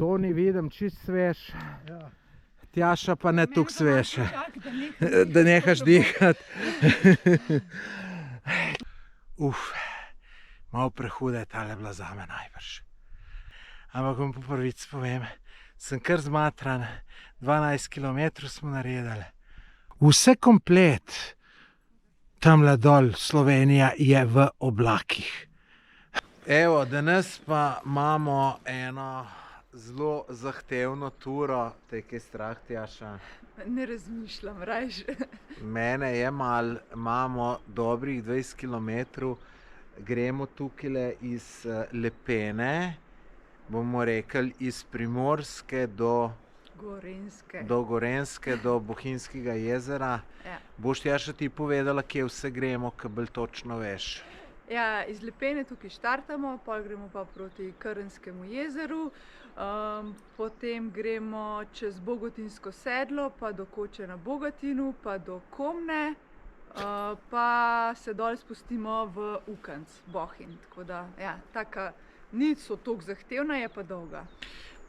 Toni vidim čist svež, Tjaša pa ne toliko svež, da nehaš dihati. Malo prehuda je tale bila zame najbrž. Ampak vam po prvič povem, sem kar zmatran, 12 km smo naredili. Vse komplet tamle dol Slovenija je v oblakih. Evo, danes pa imamo eno zelo zahtevno turo. Te je kaj strah, Tjaša? Ne razmišljam, rajš. Mene je malo, imamo dobrih 20 km, gremo tukaj iz Lepene, bomo rekli iz Primorske do Gorenjske, do Bohinjskega jezera. Ja. Boš Tjaša ti povedala, kje vse gremo, kaj bolj točno veš? Ja, iz Lepene tukaj štartamo, pol gremo pa proti Krnskemu jezeru, potem gremo čez Bogotinsko sedlo, pa do Koče na Bogotinu, pa do Komne, pa se dol spustimo v Ukanc, Bohinj. Tako da, ja, taka niso toliko zahtevna, je pa dolga.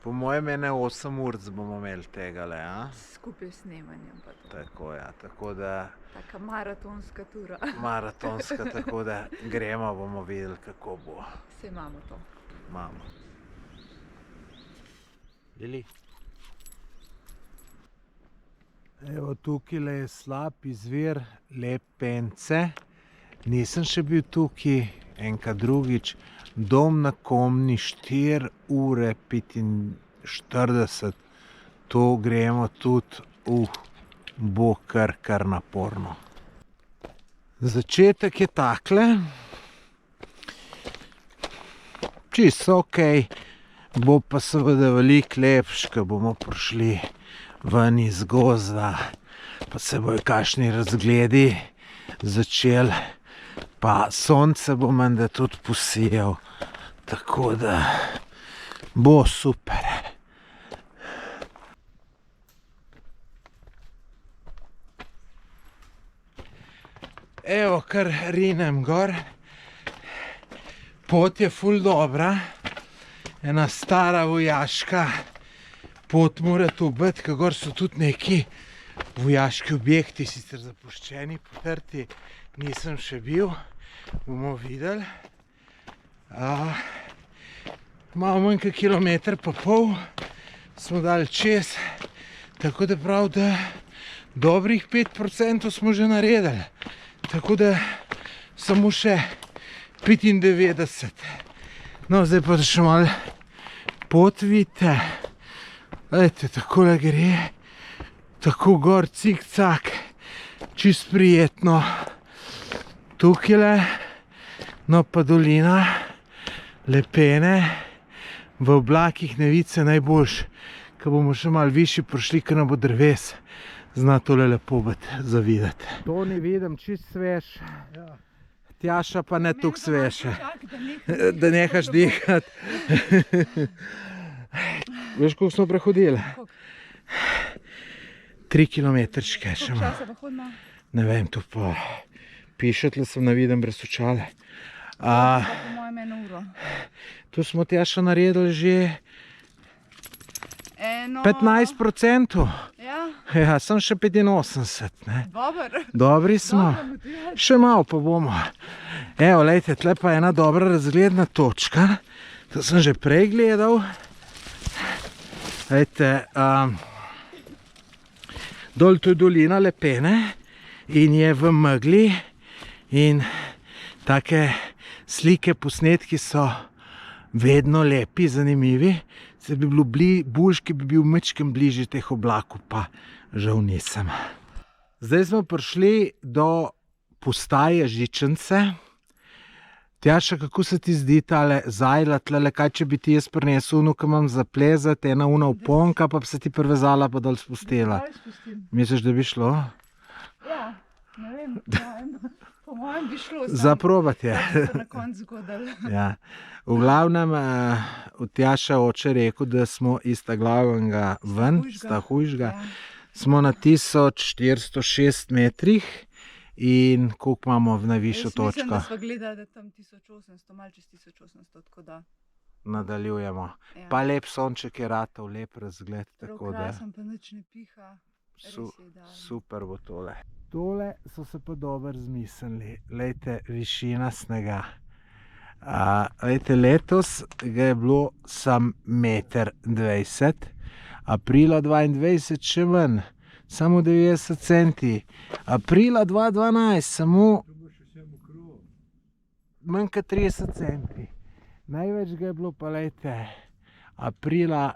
Po mojem ene 8 ur bomo imeli tegale, a? Skupaj s snemanjem pa to. Tako, ja, tako da... Taka maratonska tura. Maratonska, tako da gremo, bomo videli, kako bo. Saj imamo to. Imamo. Lili. Evo, tukaj je slab izvir Lepence. Nisem še bil tukaj, enkrat drugič. Dom na Komni, 4 ure 45. To gremo tudi, bo kar naporno. Začetek je takle. Čisto okej. Bo pa seveda veliko lepš, ko bomo prišli ven iz gozda, pa se bojo kakšni razgledi začeli, pa sonce bo menda tudi posijal, tako da bo super. Evo, kar rinem gor. Pot je ful dobra. Ena stara vojaška pot mora tu biti, ker gor so tudi neki vojaški objekti, sicer zapuščeni, potrti. Nisem še bil, bomo videli. Malo manj kot kilometer pa pol smo dali čez, tako da prav, da dobrih 5% smo že naredili. Tako da samo še 95. No, zdaj pa še malo pot vidite. Glejte, takole gre, tako gor, cik-cak, čist prijetno. Tukajle, no pa dolina Lepene, v oblakih ne vidi se najboljš, ko bomo še malo višji prišli, ker nam bo dreves, zna tole lepo biti za videti. Toni vidim čist svež, Tjaša pa ne toliko svež, da nehaš dihati. Veš, koliko smo prehodili? 3 kilometrčke še malo. Koliko časa pa hodimo? Ne vem, to pa piše, tle sem naviden brez očale. Pa po mojem 1 uro. Tu smo Tjaša naredili že 15%. Ja, sem še 85, ne. Dober. Dobri smo. Še malo pa bomo. Evo, lejte, tle pa ena dobra razgledna točka. To sem že prej gledal. Lejte, dol tu je dolina Lepene in je v megli in take slike, posnetki so vedno lepi, zanimivi. Se bi bilo boljš, ki bi bil mečkem bližje teh oblakov, pa žal nisem. Zdaj smo prišli do postaje Žičance. Tjaša, kako se ti zdi tale zajla, tlele, kaj če bi ti jaz prinesel ono, ko imam za plezati, ena una oponka, pa bi se ti privezala, pa dol spustila. Misliš, da bi šlo? Ja, ne vem, po mojem bi šlo. Zaprobati je. Da bi se na koncu zgodili. Ja. V glavnem, Tjaša oče rekel, da smo iz Taglavnega ven, Stahujžga, smo na 1406 metrih in koliko imamo v najvišjo točko? Jaz mislim, da sva gledala, da tam 1800, malo čez 1800, tako da nadaljujemo. Ja. Pa lep sonček je ratov, lep razgled. Tako da Krasen, pa nič ne piha. Res je idealno. super bo tole. Tole so se pa dobro zmislili. Lejte, višina snega. Lejte, letos ga je bilo sam 1,20 m, aprila 22 še manj, samo 90 centi, aprila 2012 samo manj kot 30 centi. Največ ga je bilo pa, lejte, aprila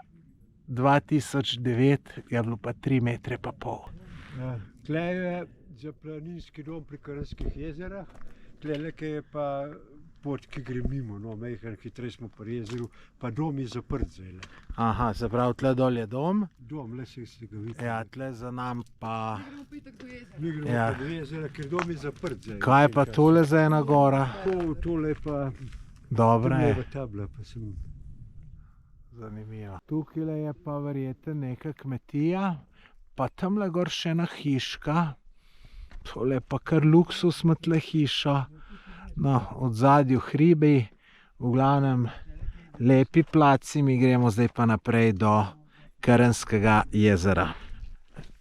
2009 je bilo pa 3,5 metre. Ja, tle je za planinski dom pri Krnskih jezerah, tle je pa pot, ki gre mimo, no, majhen, hitrej smo pri jezeru, pa dom je zaprt zdaj. Aha, se pravi, tle dol je dom. Dom, le se ga vidi. Ja, tle za nam pa... Mi gremo Ja. pa do jezera, ker dom je zaprt zdaj. Kaj je pa tole za ena gora? Tole pa Dobra je. Trneva tabla, pa sem... Zanimivo. Tukaj je pa verjetno neka kmetija, pa tamle gor še ena hiška. Tole je pa kar luksus ima tle hiša. No, od zadju hribi, v glavnem lepi placi, mi gremo zdaj pa naprej do Krnskega jezera.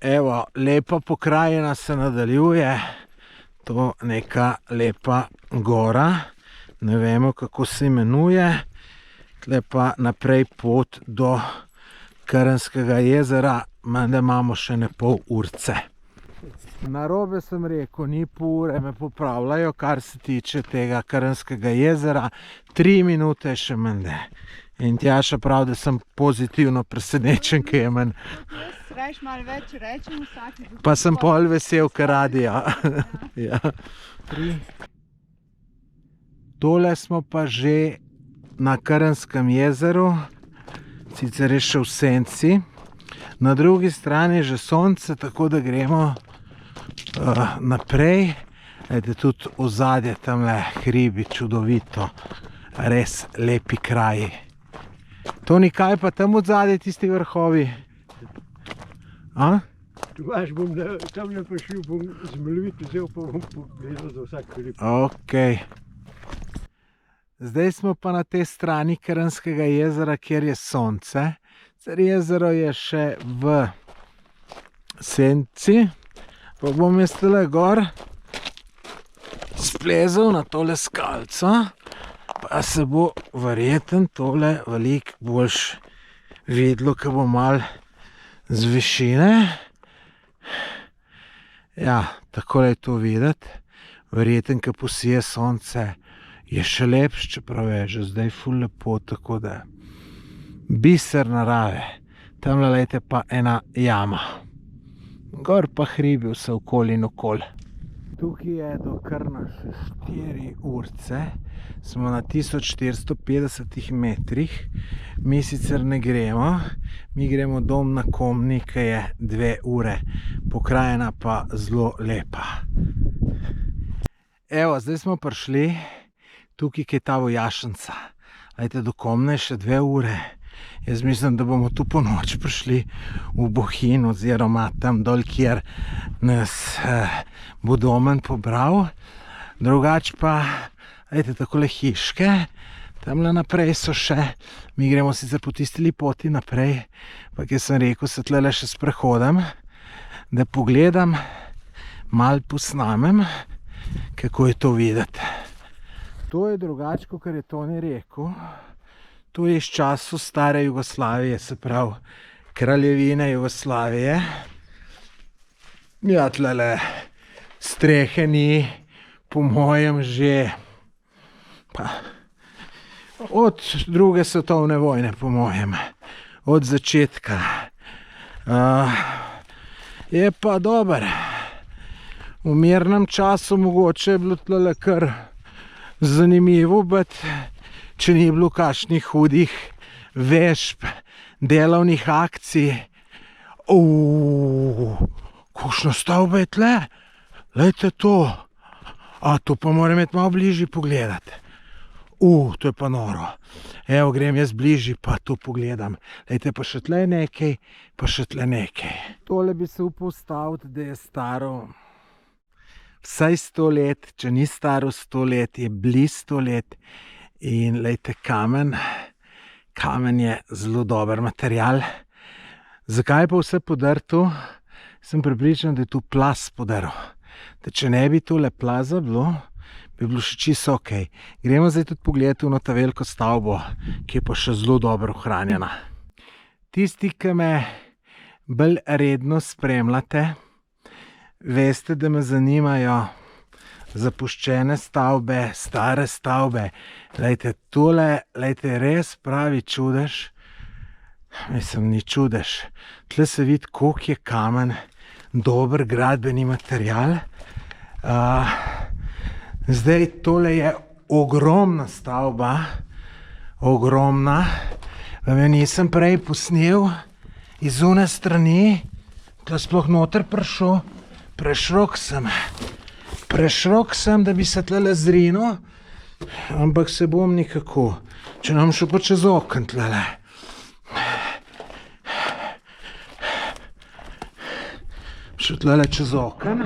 Evo, lepa pokrajina se nadaljuje, to neka lepa gora, ne vemo kako se imenuje, tle pa naprej pot do Krnskega jezera, menda imamo še ne pol urce. Narobe sem rekel, ni pol ure, me popravljajo, kar se tiče tega Krnskega jezera, 3 minute še menda. In Tjaša pravi, da sem pozitivno presenečen, ki je manj. Jaz rajš malo več rečem vsaki. Pa sem pol vesel, ker radija. Ja. Tole smo pa že na Krnskem jezeru, sicer je še v senci. Na drugi strani je že sonce, tako da gremo naprej. Ejte, tudi ozadje tamle hribi, čudovito, res lepi kraji. Toni, kaj pa tam odzadje tisti vrhovi? Tomaž, bom tamle prišel, bom zemljevid vzel, pa bom pogledal za vsak hrib. Ok. Zdaj smo pa na tej strani Krnskega jezera, kjer je sonce. Jezero je še v senci. Pa bom jaz tole gor splezal na tole skalco, pa se bo verjetno tole veliko boljš videlo, ko bo malo z višine. Ja, takole je to videti. Verjetno, ko posije sonce, je še lepš, čeprav je že zdaj ful lepo, tako da biser narave. Tamle lejte pa ena jama. Gor pa hribi vse okoli in okoli. Tukaj je do Krna še 4 urce. Smo na 1450 metrih. Mi sicer ne gremo. Mi gremo dom na Komni, ki je 2 ure. Pokrajina pa zelo lepa. Evo, zdaj smo prišli. Tukaj je ta vojašnica. Lejte, do Komne je še 2 ure. Jaz mislim, da bomo tu po noč prišli v Bohinj oziroma tam dol, kjer nas bo Domen pobral. Drugač pa, lejte, takole hiške, tamle naprej so še, mi gremo sicer po tisti poti naprej, pa kjer sem rekel, se tlele še sprehodam, da pogledam, malo posnamem, kako je to videti. To je drugače, kot je Toni rekel. To je iz času stare Jugoslavije, se pravi kraljevine Jugoslavije. Ja, tlele strehe ni, po mojem, že od 2. svetovne vojne, po mojem, od začetka. Je pa dober. V mirnem času mogoče je bilo tlele kar zanimivo, če ni bilo kakšnih hudih vežb, delovnih akcij. Kakšna stavba je tle? Lejte to. To pa moram imeti malo bližje pogledati. To je pa noro. Evo, grem jaz bližje, pa to pogledam. Lejte, pa še tle nekaj, pa še tle nekaj. Tole bi se upal staviti, da je staro vsaj 100 let, če ni staro 100 let, je blizu 100 let. In lejte, kamen kamen je zelo dober material. Zakaj pa vse podrto? Sem prepričan, da je tu plaz podaril. Da če ne bi tole plaza bilo, bi bilo še čisto ok. Gremo zdaj tudi pogledati v ta veliko stavbo, ki je pa še zelo dobro ohranjena. Tisti, ki me bolj redno spremljate, veste, da me zanimajo zapuščene stavbe, stare stavbe. Lejte, tole, lejte, res pravi čudež. Mislim, ni čudež. Tle se vidi, koliko je kamen dober gradbeni material. Zdaj, tole je ogromna stavba. Ogromna. Vam jo nisem prej posnel iz one strani. Tle sploh noter prišel. Preširok sem, da bi se tlele zrinil, ampak se bom nikako. Če nam šel pa čez okn tlele. Šel tlele čez okn.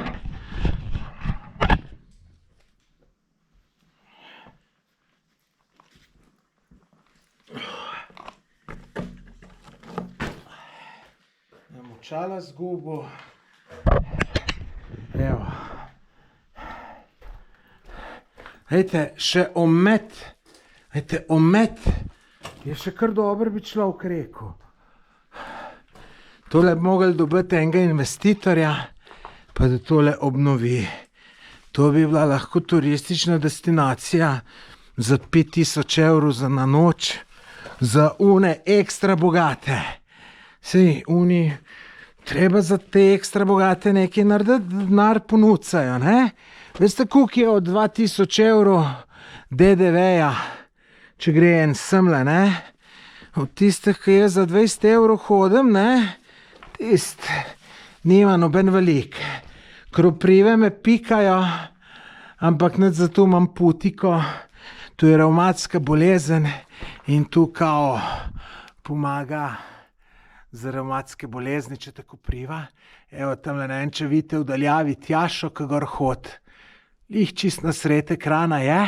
Očala zgubo. Evo. Ejte, še omet. Ejte, omet. Je še kar dobro, bi človek rekel. Tole bi mogli dobiti enega investitorja, pa da tole obnovi. To bi bila lahko turistična destinacija za 5000 evrov za na noč, za une ekstra bogate. Sej, uni, treba za te ekstra bogate nekaj narediti, denar ponucajo, ne? Veste, koliko je od 2000 evrov DDV-ja, če gre en semle, ne? Od tistih, ki jaz za 20 evrov hodim, ne? Tist, nima noben velik. Kroprive me pikajo, ampak nič zato imam putiko. Tu je revmatska bolezen in tu kao pomaga za revmatske bolezni, če te kopriva. Evo, tamle ne vem, če vidite v daljavi Tjašo, ki gor hod. Lih čist na sred ekrana je.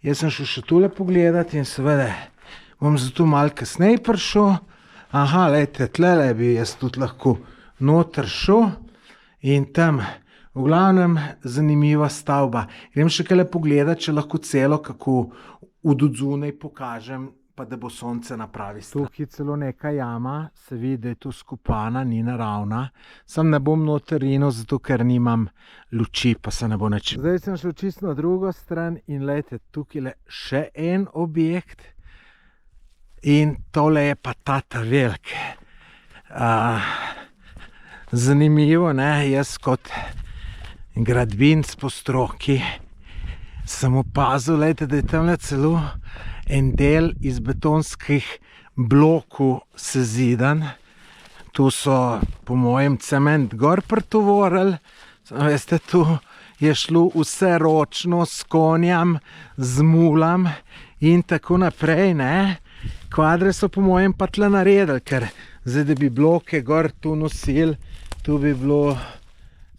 Jaz sem šel še tule pogledat in seveda bom zato malo kasneje prišel. Aha, lejte, tlele bi jaz tudi lahko noter šel in tam, v glavnem, zanimiva stavba. Grem še kaj pogledat, če lahko celo kako od odzunaj pokažem, pa da bo sonce na pravi strani. Tukaj celo neka jama, se vidi, da je tu skopana, ni naravna. Sam ne bom noter rinil, zato ker nimam luči, pa se ne bo nič. Zdaj sem šel čisto na drugo stran in lejte, tukaj je še en objekt in tole je pa ta velik. Zanimivo, ne, jaz kot gradbinec po stroki sem opazil, lejte, da je tamle celo en del iz betonskih blokov sezidan. Tu so po mojem cement gor pretovorili. Veste, tu je šlo vse ročno, s konjam, z mulam in tako naprej, ne. Kvadre so po mojem pa tle naredili, ker zdaj, da bi bloke gor tu nosili, tu bi bilo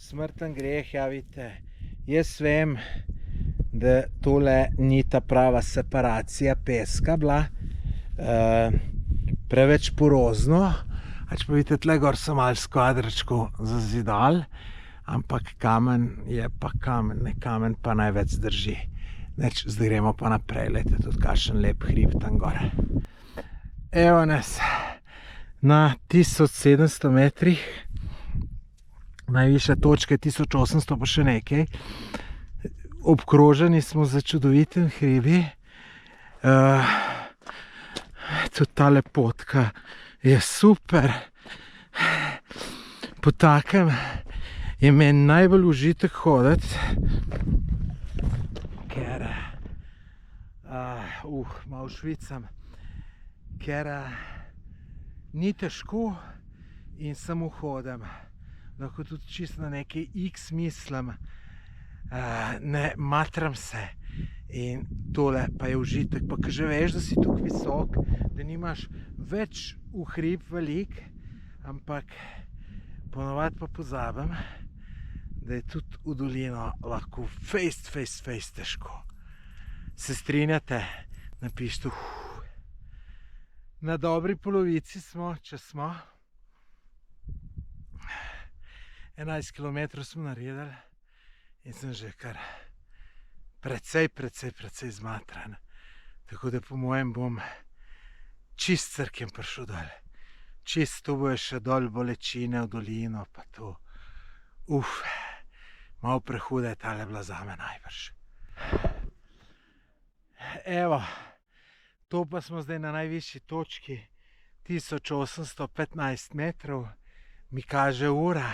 smrten greh, ja, vidite. Jaz vem, da tole ni ta prava separacija peska bila, preveč porozno, ač pa vidite, tle gor so malo s kvadračko zazidali, ampak kamen je pa kamen, ne, kamen pa največ drži. Neč, zdaj gremo pa naprej, lejte, tudi kakšen lep hrib tam gore. Evo nas na 1700 metrih, najvišja točka je 1800 pa še nekaj. Obkroženi smo za čudovitim hribi. Tudi ta lepotka je super. Po takem je meni najbolj užitek hoditi, ker malo švicam, ker ni težko in samo hodim. Lahko tudi čisto na nekaj X mislim. Ne matram se in tole pa je užitek, pa ko že veš, da si tukaj visok, da nimaš več v hrib velik, ampak ponovadi pa pozabim, da je tudi v dolino lahko fejst težko. Se strinjate? Napišite Na dobri polovici smo, če smo. 11 km smo naredili in sem že kar precej zmatran. Tako da po mojem bom čist crkem prišel dol. Čist to bojo še dol bolečine v dolino, pa to. Malo prehuda je tale bila zame najbrž. Evo, to pa smo zdaj na najvišji točki, 1815 metrov, mi kaže ura.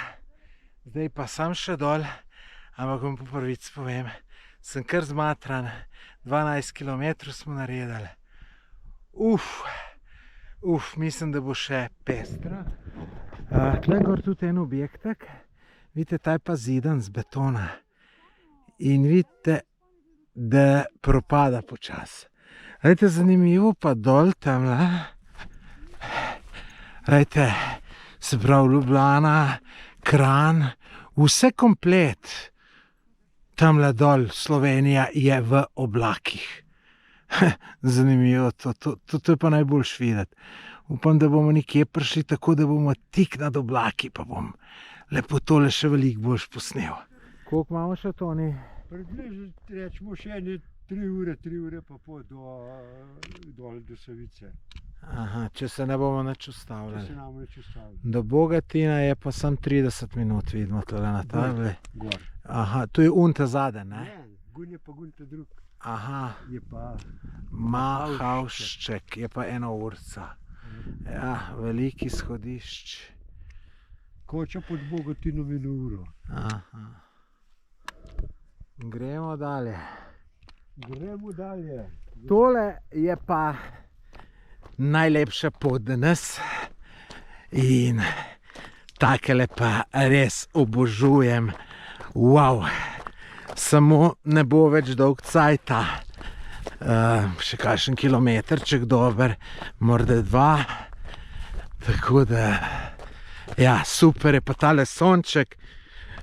Zdaj pa sam še dol, ampak vam po prvic povem, sem kar zmatran, 12 km smo naredili. Mislim, da bo še pestro. Tle gor tudi en objektek, vidite, ta je pa zidan z betona. In vidite, da propada počas. Glejte, zanimivo pa dol tamle. Glejte, se pravi Ljubljana, Kranj, vse komplet. Tamle dol Slovenija je v oblakih. Zanimivo, to je pa najboljš videti. Upam, da bomo nekje prišli tako, da bomo tik nad oblaki, pa bom lepo tole še veliko boljš posnel. Koliko imamo še, Toni? Približno rečemo še ene 3 ure pa pol dol do Savice. Aha, če se ne bomo nič ustavljali. Če se nam nič ustavljali. Do Bogatina je pa sam 30 minut, vidimo tole na tabli. Gor. Aha, tu je unta zade, ne? Ne, gun je pa gunta drug. Aha, Je pa Mahavšček, je pa 1 urca. Ja, veliki schodišč. Koča pod Bogatinom 1 uro. Aha. Gremo dalje. Gremo dalje. Tole je pa najlepša pot danes in takele pa res obožujem. Wow, samo ne bo več dolg cajta. Še kakšen kilometrček dober, morda 2. Tako da, ja, super je pa tale sonček.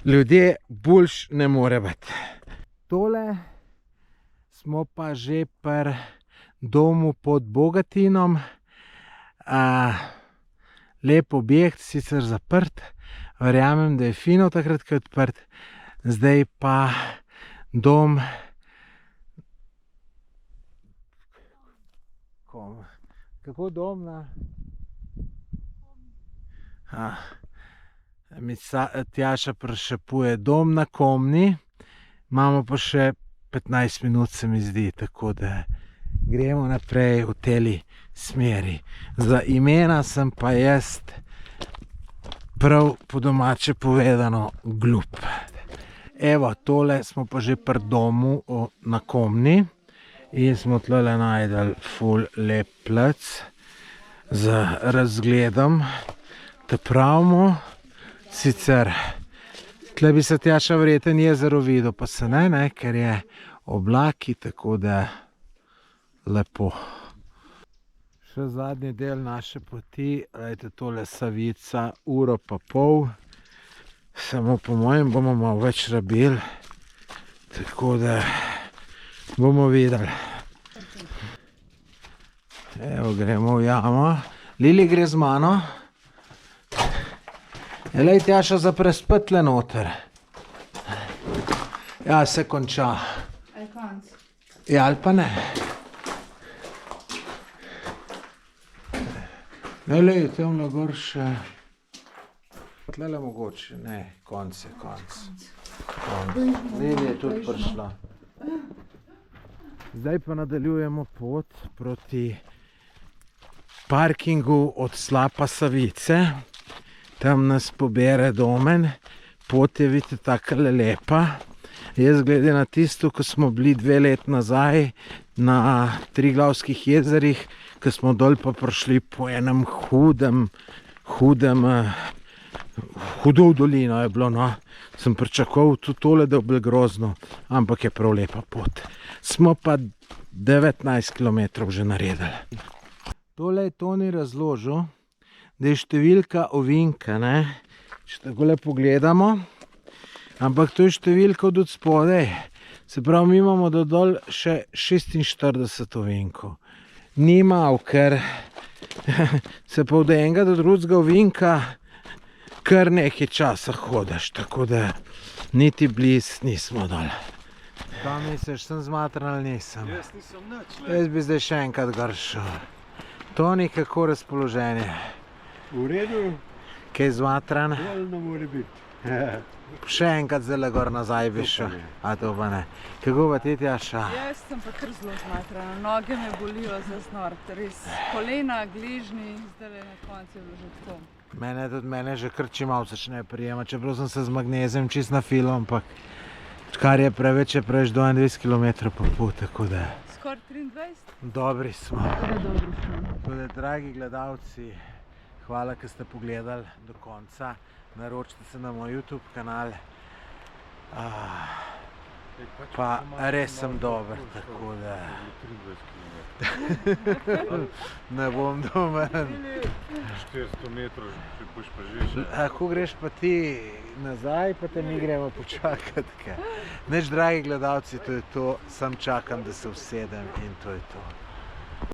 Ljudje boljš ne more biti. Tole smo pa že pri domu pod Bogatinom. Lep objekt, sicer zaprt. Verjamem, da je fino takrat, ko je odprt. Zdaj pa dom. Kako dom na? Tjaša prešepuje dom na Komni. Imamo pa še 15 minut, se mi zdi, tako da gremo naprej v teli smeri. Za imena sem pa jaz prav po domače povedano glup. Evo, tole smo pa že pri domu na Komni in smo tlele najdeli ful lep plac z razgledom. Te pravimo, sicer tle bi se Tjaša verjeten jezero videl, pa se ne, ker je oblaki, tako da lepo. Še zadnji del naše poti, gledajte, tole Savica, 1,5 ure. Samo po mojem bomo malo več rabili, tako da bomo videli. Evo, gremo v jamo. Lili gre z mano. Elej, Tjaša, za prespetle noter. Ja, se konča. Aj konc. Ja, ali pa ne. Elej, temle gor še. Tlele mogoče, ne, konc je konc. Lili je tudi prišla. Zdaj pa nadaljujemo pot proti parkingu od slapa Savice. Tam nas pobere Domen. Pot je, vidite, takole lepa. Jaz glede na tisto, ko smo bili 2 leti nazaj na Triglavskih jezerih, ko smo dol pa prišli po enem hudo v dolino je bilo, no. Sem pričakoval tudi tole, da je bilo grozno, ampak je prav lepa pot. Smo pa 19 km že naredili. Tole je Toni razložil, da je številka ovinka, ne. Če takole pogledamo, ampak to je številka od spodaj. Se pravi, mi imamo do dol še 46 ovinkov. Ni malo, ker se pa od enega do drugega ovinka kar nekaj časa hodiš, tako da niti blizu nismo dol. Kaj misliš, sem zmatran ali nisem? Jaz nisem nič, Jaz bi zdaj še enkrat gor šel. Toni, kako razpoloženje? V redu, Kaj zmatran? bolj ne more biti. Še enkrat zdaj gor nazaj bi šel. A to pa ne. Kako pa ti, Tjaša? Jaz sem pa kar zelo zmatrana, noge me bolijo za snor, res kolena, gležnji, zdaj na koncu je bilo že tako. Mene že kar čimalce začne prijemati, čeprav sem se z magnezem čist na film, ampak kar je preveč, je preveč 22 km po pol, tako da Skoraj 23? dobri smo. Dobri smo. Tako da, dragi gledalci, hvala, ker ste pogledali do konca. Naročite se na moj YouTube kanal. Pa res sem dober, tako da ne bom domen. 400 metrov, če boš pa že. Lahko greš pa ti nazaj, pa te mi gremo počakati. Nič, dragi gledalci, to je to, sam čakam, da se usedem in to je to.